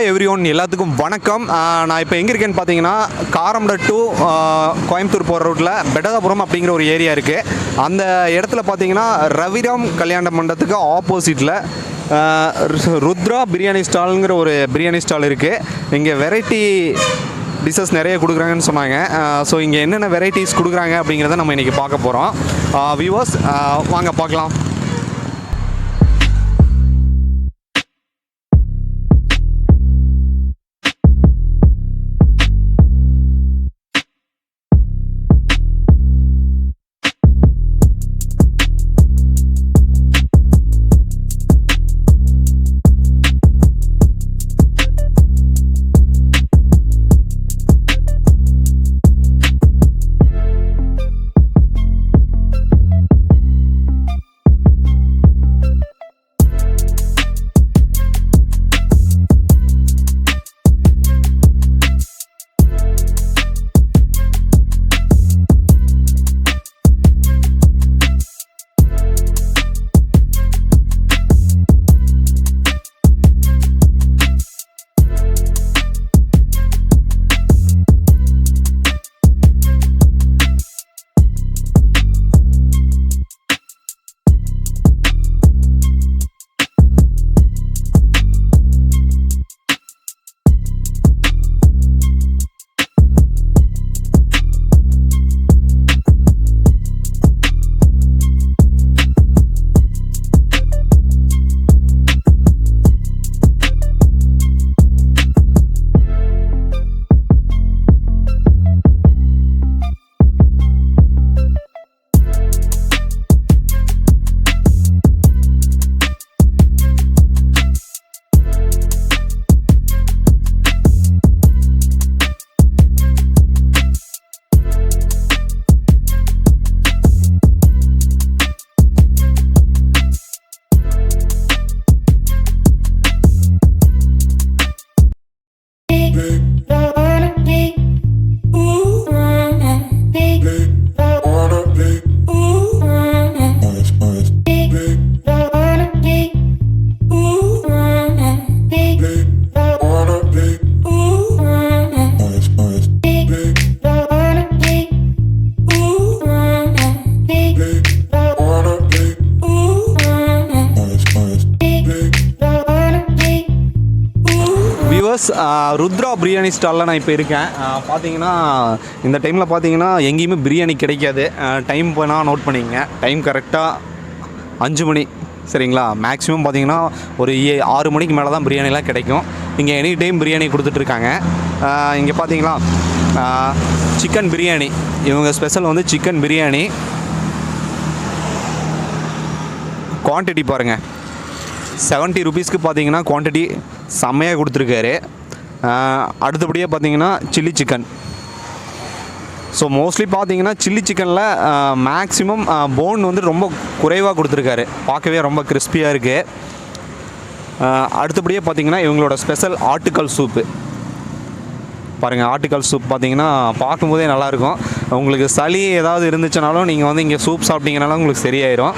Hi everyone, எல்லாத்துக்கும் வணக்கம். நான் இப்போ எங்கே இருக்கேன்னு பார்த்தீங்கன்னா, காரமடை டு கோயம்புத்தூர் போகிற ரூட்டில் பெட்டதாபுரம் அப்படிங்கிற ஒரு ஏரியா இருக்குது. அந்த இடத்துல பார்த்தீங்கன்னா ரவிராம் கல்யாண மண்டபத்துக்கு ஆப்போசிட்டில் ருத்ரா பிரியாணி ஸ்டாலுங்கிற ஒரு பிரியாணி ஸ்டால் இருக்குது. இங்கே வெரைட்டி டிஷ்ஷஸ் நிறைய கொடுக்குறாங்கன்னு சொன்னாங்க. ஸோ இங்கே என்னென்ன வெரைட்டிஸ் கொடுக்குறாங்க அப்படிங்கிறத நம்ம இன்றைக்கி பார்க்க போகிறோம். வியூவர்ஸ், வாங்க பார்க்கலாம். ருத்ரா பிரியாணி ஸ்டாலில் நான் இப்போ இருக்கேன். பார்த்தீங்கன்னா இந்த டைமில் பார்த்தீங்கன்னா எங்கேயுமே பிரியாணி கிடைக்காது. டைம் போனால் நோட் பண்ணிக்கங்க. டைம் கரெக்டாக 5 மணி, சரிங்களா? மேக்ஸிமம் பார்த்தீங்கன்னா ஒரு 6 மணிக்கு மேலே தான் பிரியாணிலாம் கிடைக்கும். இங்கே எனி டைம் பிரியாணி கொடுத்துட்ருக்காங்க. இங்கே பார்த்தீங்களா சிக்கன் பிரியாணி, இவங்க ஸ்பெஷல் வந்து சிக்கன் பிரியாணி. குவான்டிட்டி பாருங்கள், 70 ருபீஸ்க்கு பார்த்தீங்கன்னா குவான்டிட்டி செம்மையாக கொடுத்துருக்காரு. அடுத்தபடியாக பார்த்தீங்கன்னா சில்லி சிக்கன். ஸோ மோஸ்ட்லி பார்த்தீங்கன்னா சில்லி சிக்கனில் மேக்ஸிமம் போன் வந்து ரொம்ப குறைவாக கொடுத்துருக்காரு. பார்க்கவே ரொம்ப கிறிஸ்பியாக இருக்குது. அடுத்தபடியாக பார்த்தீங்கன்னா இவங்களோட ஸ்பெஷல் ஆட்டுக்கால் சூப்பு பாருங்கள். ஆட்டுக்கால் சூப் பார்த்தீங்கன்னா பார்க்கும்போதே நல்லாயிருக்கும். உங்களுக்கு சளி ஏதாவது இருந்துச்சுனாலும் நீங்கள் வந்து இங்கே சூப் சாப்பிட்டீங்கனாலும் உங்களுக்கு சரியாயிடும்.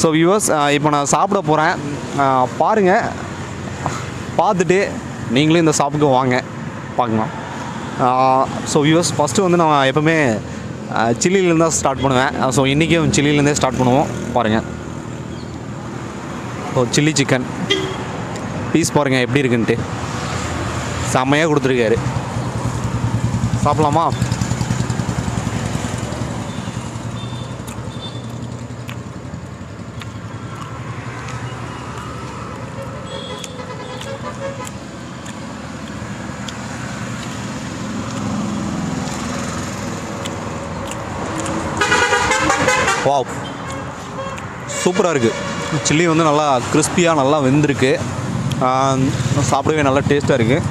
ஸோ வியூவர்ஸ், இப்போ நான் சாப்பிட போகிறேன். பாருங்கள், பார்த்துட்டு நீங்களும் இந்த ஷாப்புக்கு வாங்க, பார்க்கலாம். ஸோ வியூவர்ஸ், ஃபஸ்ட்டு வந்து நான் எப்போவுமே சில்லிலேருந்து தான் ஸ்டார்ட் பண்ணுவேன். ஸோ இன்றைக்கும் சில்லிலேருந்தே ஸ்டார்ட் பண்ணுவோம். பாருங்கள், ஸோ சில்லி சிக்கன் பீஸ் பாருங்கள் எப்படி இருக்குன்ட்டு செம்மையாக கொடுத்துருக்காரு. சாப்பிட்லாமா? வாவ், சூப்பராக இருக்குது. சில்லி வந்து நல்லா கிறிஸ்பியாக நல்லா வெந்திருக்கு. சாப்பிடவே நல்லா டேஸ்ட்டாக இருக்குது.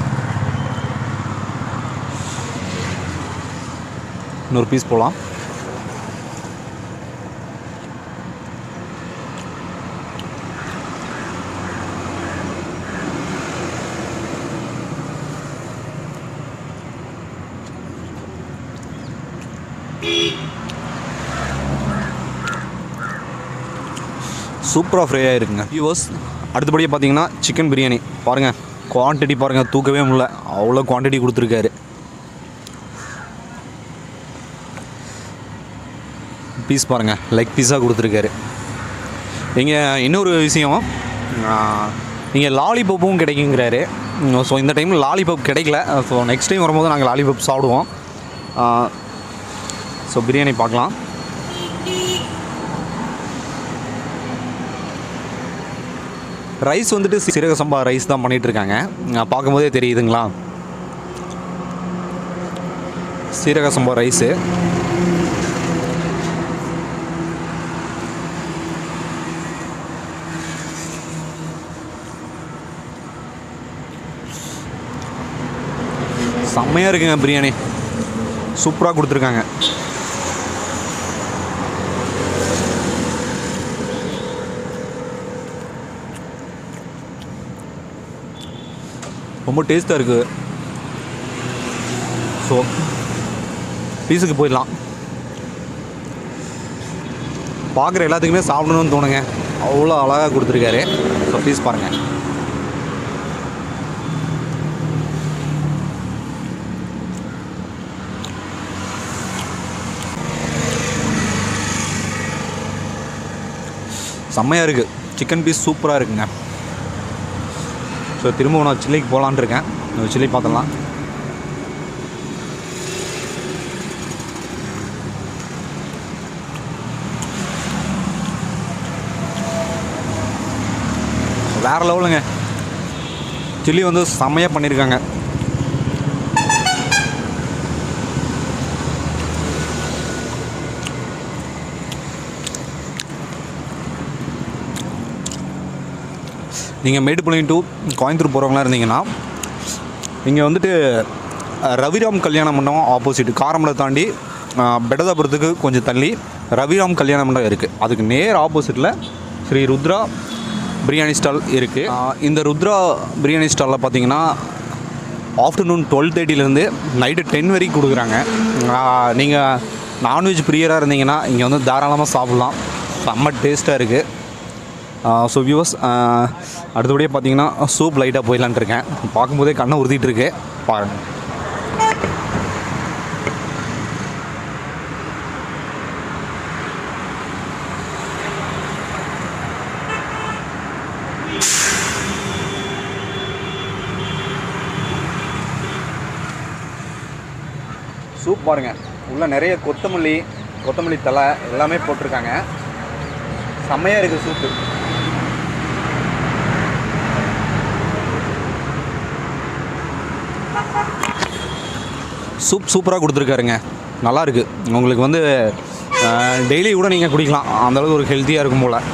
இன்னொரு பீஸ் போகலாம். சூப்பராக ஃப்ரை ஆகிருக்குங்க வியூவர்ஸ். அடுத்தபடியாக பார்த்தீங்கன்னா சிக்கன் பிரியாணி பாருங்கள், குவான்டிட்டி பாருங்கள், தூக்கவே முடியல, அவ்வளோ குவான்டிட்டி கொடுத்துருக்காரு. பீஸ் பாருங்கள், லெக் பீஸாக கொடுத்துருக்காரு. இங்கே இன்னொரு விஷயம், இங்கே லாலிபப்பும் கிடைக்குங்கிறாரு. ஸோ இந்த டைமில் லாலிபப் கிடைக்கல. ஸோ நெக்ஸ்ட் டைம் வரும்போது நாங்கள் லாலிபப் சாப்பிடுவோம். ஸோ பிரியாணி பார்க்கலாம். ரைஸ் வந்துட்டு சீரக சம்பா ரைஸ் தான் பண்ணிகிட்ருக்காங்க. பார்க்கும்போதே தெரியுதுங்களா, சீரக சம்பா ரைஸு. செம்மையாக இருக்குங்க பிரியாணி, சூப்பராக கொடுத்துருக்காங்க. ரொம்ப டேஸ்ட்டாக இருக்குது. ஸோ பீஸுக்கு போயிடலாம். பார்க்குற எல்லாத்துக்குமே சாப்பிடணும்னு தோணுங்க, அவ்வளோ அழகாக கொடுத்துருக்காரு. ஸோ பீஸ் பாருங்கள். செம்மையாக இருக்குது, சிக்கன் பீஸ் சூப்பராக இருக்குங்க. ஸோ திரும்ப நான் சில்லிக்கு போகலான் இருக்கேன். சில்லி பார்த்துடலாம். வேறு லெவலுங்க, சில்லி வந்து செம்மையாக பண்ணியிருக்காங்க. நீங்கள் மேட்டுப்பாளையம் டு கோயம்புத்தூர் போகிறவங்களாம் இருந்தீங்கன்னா இங்கே வந்துட்டு ரவிராம் கல்யாண மண்டபம் ஆப்போசிட், காரமடை தாண்டி பெடதாபுரத்துக்கு கொஞ்சம் தள்ளி ரவிராம் கல்யாண மண்டபம் இருக்குது. அதுக்கு நேர் ஆப்போசிட்டில் ஸ்ரீ ருத்ரா பிரியாணி ஸ்டால் இருக்குது. இந்த ருத்ரா பிரியாணி ஸ்டாலில் பார்த்தீங்கன்னா ஆஃப்டர்நூன் 12:30 நைட்டு 10 வரைக்கும் கொடுக்குறாங்க. நீங்கள் நான்வெஜ் பிரியராக இருந்தீங்கன்னா இங்கே வந்து தாராளமாக சாப்பிட்லாம், செம்ம டேஸ்ட்டாக இருக்குது. ஸோ வியூவர்ஸ், அடுத்தபடியாக பார்த்தீங்கன்னா சூப் லைட்டாக போயிடலான்ட்டு இருக்கேன். பார்க்கும்போதே கண்ணை உறுத்திட்டு இருக்கு பாருங்கள். சூப் பாருங்கள், உள்ள நிறைய கொத்தமல்லி தலை எல்லாமே போட்டிருக்காங்க. செம்மையாக இருக்குது சூப்பு. சூப்பராக கொடுத்துருக்காருங்க, நல்லாயிருக்கு. உங்களுக்கு வந்து டெய்லி கூட நீங்கள் குடிக்கலாம், அந்தளவுக்கு ஒரு ஹெல்த்தியாக இருக்கும் போல்.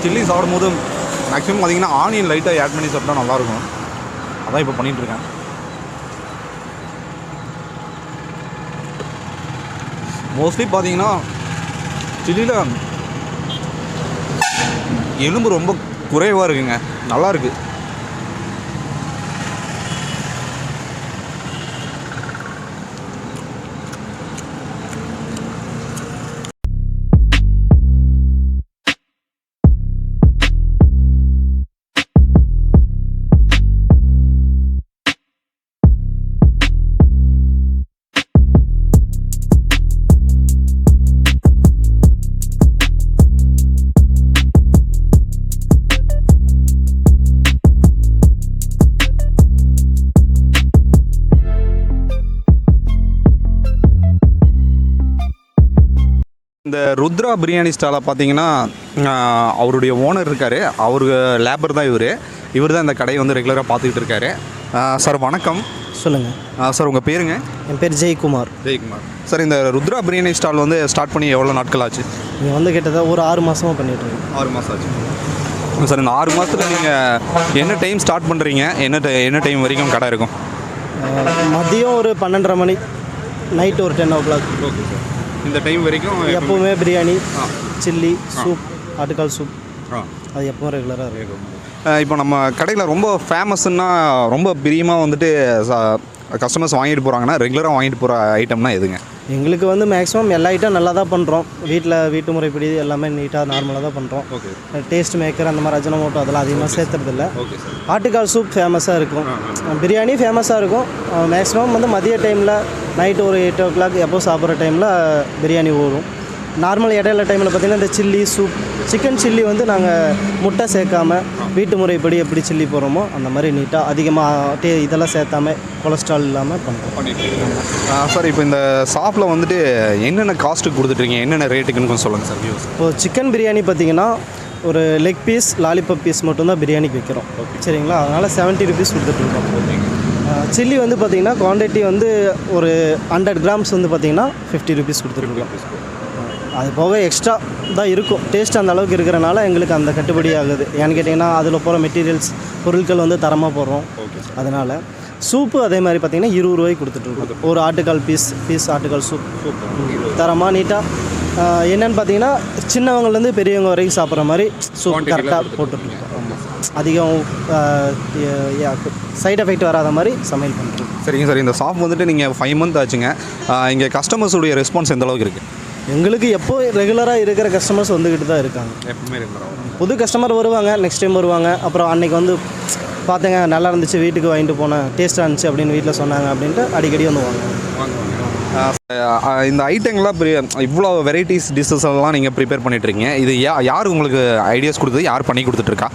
சில்லி சாப்பிடும்போது மேக்ஸிமம் பார்த்திங்கன்னா ஆனியன் லைட்டாக ஆட் பண்ணி சாப்பிட்டா நல்லாயிருக்கும். அதான் இப்போ பண்ணிகிட்ருக்கேன். மோஸ்ட்லி பார்த்தீங்கன்னா சில்லியில் எலும்பு ரொம்ப குறைவாக இருக்குங்க, நல்லாயிருக்கு. இந்த ருத்ரா பிரியாணி ஸ்டாலில் பார்த்தீங்கன்னா அவருடைய ஓனர் இருக்கார், அவரு லேபர் தான் இவர் தான் இந்த கடையை வந்து ரெகுலராக பார்த்துக்கிட்டு இருக்காரு. சார் வணக்கம். சொல்லுங்கள் சார், உங்கள் பேருங்க? என் பேர் ஜெயக்குமார். சார், இந்த ருத்ரா பிரியாணி ஸ்டால் வந்து ஸ்டார்ட் பண்ணி எவ்வளோ நாட்கள் ஆச்சு? நீங்கள் வந்து கிட்டத்தட்ட ஒரு 6 மாதமாக பண்ணிகிட்ருக்கோம். 6 மாதம் ஆச்சு. சார், இந்த 6 மாதத்தில் நீங்கள் என்ன டைம் ஸ்டார்ட் பண்ணுறீங்க, என்ன டைம் வரைக்கும் கடை இருக்கும்? மதியம் ஒரு 12:30 மணி, நைட்டு ஒரு 10 o'clock. Okay sir. இந்த டைம் வரைக்கும் எப்போவுமே பிரியாணி, சில்லி, சூப், ஆட்டுக்கால் சூப் அது எப்பவும் ரெகுலராக இருக்கும். இப்போ நம்ம கடையில் ரொம்ப ஃபேமஸ்ன்னா ரொம்ப பிரியமாக வந்துட்டு கஸ்டமர்ஸ் வாங்கிட்டு போகிறாங்கன்னா ரெகுலராக வாங்கிட்டு போகிற ஐட்டம்னா எதுங்க? எங்களுக்கு வந்து மேக்ஸிமம் எல்லா ஐட்டம் நல்லா தான் பண்ணுறோம். வீட்டு முறைப்படி எல்லாமே நீட்டாக நார்மலாக தான் பண்ணுறோம். டேஸ்ட் மேக்கர் அந்த மாதிரி அஜினோமோட்டோ அதெல்லாம் அதிகமாக சேர்த்துறதில்ல. ஆட்டுக்கால் சூப் ஃபேமஸாக இருக்கும், பிரியாணி ஃபேமஸாக இருக்கும். மேக்ஸிமம் வந்து மதிய டைமில் நைட்டு ஒரு 8 o'clock எப்போ சாப்பிட்ற டைமில் பிரியாணி ஓடும். நார்மல் இடையில டைமில் பார்த்திங்கன்னா இந்த சில்லி சூப், சிக்கன் சில்லி வந்து நாங்கள் முட்டை சேர்க்காமல் வீட்டு முறைப்படி எப்படி சில்லி போடுறோமோ அந்த மாதிரி நீட்டாக அதிகமாக இதெல்லாம் சேர்த்தாம கொலஸ்ட்ரால் இல்லாமல் பண்ணுறோம். சார், இப்போ இந்த ஷாப்பில் வந்துட்டு என்னென்ன காஸ்ட்டுக்கு கொடுத்துட்ருக்கீங்க, என்னென்ன ரேட்டுக்குன்னு கொஞ்சம் சொல்லுங்கள் சார். இப்போது சிக்கன் பிரியாணி பார்த்திங்கன்னா ஒரு லெக் பீஸ், லாலிபப் பீஸ் மட்டும்தான் பிரியாணிக்கு வைக்கிறோம். சரிங்களா? அதனால் 70 rupees கொடுத்துட்ருக்கோம். சில்லி வந்து பார்த்திங்கன்னா குவான்டிட்டி வந்து ஒரு 100 grams வந்து பார்த்திங்கன்னா 50 rupees கொடுத்துருக்கோம். அது போக எக்ஸ்ட்ரா தான் இருக்கும். டேஸ்ட் அந்த அளவுக்கு இருக்கிறனால எங்களுக்கு அந்த கட்டுப்படி ஆகுது. ஏன்னு கேட்டிங்கன்னா அதில் போகிற மெட்டீரியல்ஸ் பொருட்கள் வந்து தரமாக போடுறோம். அதனால் சூப்பு அதே மாதிரி பார்த்திங்கன்னா 20 ரூபாய்க்கு கொடுத்துட்ருக்கோம். ஒரு ஆட்டுக்கால் பீஸ் ஆட்டுக்கால் சூப் தரமாக நீட்டாக என்னென்னு பார்த்தீங்கன்னா சின்னவங்கலேருந்து பெரியவங்க வரைக்கும் சாப்பிட்ற மாதிரி சூப் கரெக்டாக போட்டுட்ருக்கோம். அதிகம் சைட் எஃபெக்ட் வராத மாதிரி சமையல் பண்ணுறோம். சரிங்க சார், இந்த ஷாப் வந்துட்டு நீங்கள் 5 month ஆச்சுங்க. இங்கே கஸ்டமர்ஸுடைய ரெஸ்பான்ஸ் எந்த அளவுக்கு இருக்குது? எங்களுக்கு எப்போ ரெகுலராக இருக்கிற கஸ்டமர்ஸ் வந்துக்கிட்டு தான் இருக்காங்க. எப்பவுமே ரெகுலராக புது கஸ்டமர் வருவாங்க, நெக்ஸ்ட் டைம் வருவாங்க. அப்புறம் அன்றைக்கி வந்து பார்த்தேங்க நல்லா இருந்துச்சு, வீட்டுக்கு வாங்கிட்டு போனேன், டேஸ்ட்டாக இருந்துச்சு அப்படின்னு வீட்டில் சொன்னாங்க அப்படின்ட்டு அடிக்கடி வந்து வாங்குவாங்க. இந்த ஐட்டங்கள்லாம் இவ்வளோ வெரைட்டிஸ் டிஷ்ஷஸ் எல்லாம் நீங்கள் ப்ரிப்பேர் பண்ணிட்டுருக்கீங்க. இது யார் உங்களுக்கு ஐடியாஸ் கொடுத்தது, யார் பண்ணி கொடுத்துட்ருக்கா?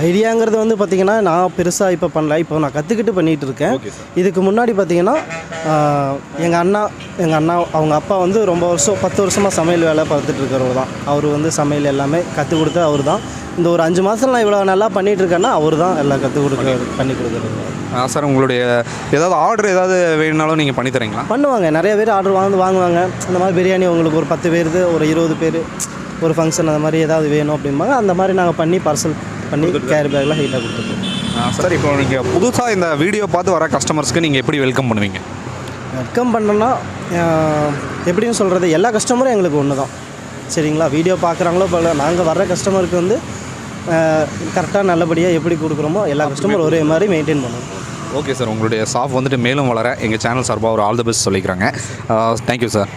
ஐடியாங்கிறது வந்து பார்த்திங்கன்னா நான் பெருசாக இப்போ பண்ணல, இப்போ நான் கற்றுக்கிட்டு பண்ணிகிட்டு இருக்கேன். இதுக்கு முன்னாடி பார்த்திங்கன்னா எங்கள் அண்ணா அவங்க அப்பா வந்து ரொம்ப வருஷம் 10 வருஷமாக சமையல் வேலை பார்த்துட்டு இருக்கிறவர் தான். அவர் வந்து சமையல் எல்லாமே கற்றுக் கொடுத்து அவர் தான். இந்த ஒரு 5 மாதம் நான் இவ்வளோ நல்லா பண்ணிகிட்டு இருக்கேன்னா அவர் தான் எல்லாம் கற்றுக் கொடுக்குறாரு, பண்ணி கொடுக்குறாரு. சார், உங்களுடைய ஏதாவது ஆர்டர் ஏதாவது வேணுனாலும் நீங்கள் பண்ணி தரீங்களா? பண்ணுவாங்க, நிறைய பேர் ஆர்டர் வாங்குவாங்க. அந்த மாதிரி பிரியாணி உங்களுக்கு ஒரு 10 பேர், ஒரு 20 பேர் ஒரு ஃபங்க்ஷன் அந்த மாதிரி ஏதாவது வேணும் அப்படிம்பாங்க. அந்த மாதிரி நாங்கள் பண்ணி பார்சல் பண்ணி கேரி பேக்கில் ஹீட்டாக கொடுத்துருக்கோம். சார், இப்போ நீங்கள் புதுசாக இந்த வீடியோ பார்த்து வர கஸ்டமர்ஸ்க்கு நீங்கள் எப்படி வெல்கம் பண்ணுவீங்க? வெல்கம் பண்ணோன்னா எப்படின்னு சொல்கிறது, எல்லா கஸ்டமரும் எங்களுக்கு ஒன்று தான். சரிங்களா? வீடியோ பார்க்குறாங்களோ நாங்கள் வர்ற கஸ்டமருக்கு வந்து கரெக்டாக நல்லபடியாக எப்படி கொடுக்குறோமோ எல்லா கஸ்டமரும் ஒரே மாதிரி மெயின்டைன் பண்ணுவோம். ஓகே சார், உங்களுடைய ஷாப் வந்துட்டு மேலும் வளர எங்கள் சேனல் சார்பாக ஒரு ஆல் தி பெஸ்ட் சொல்லிக்கிறாங்க. Thank you sir.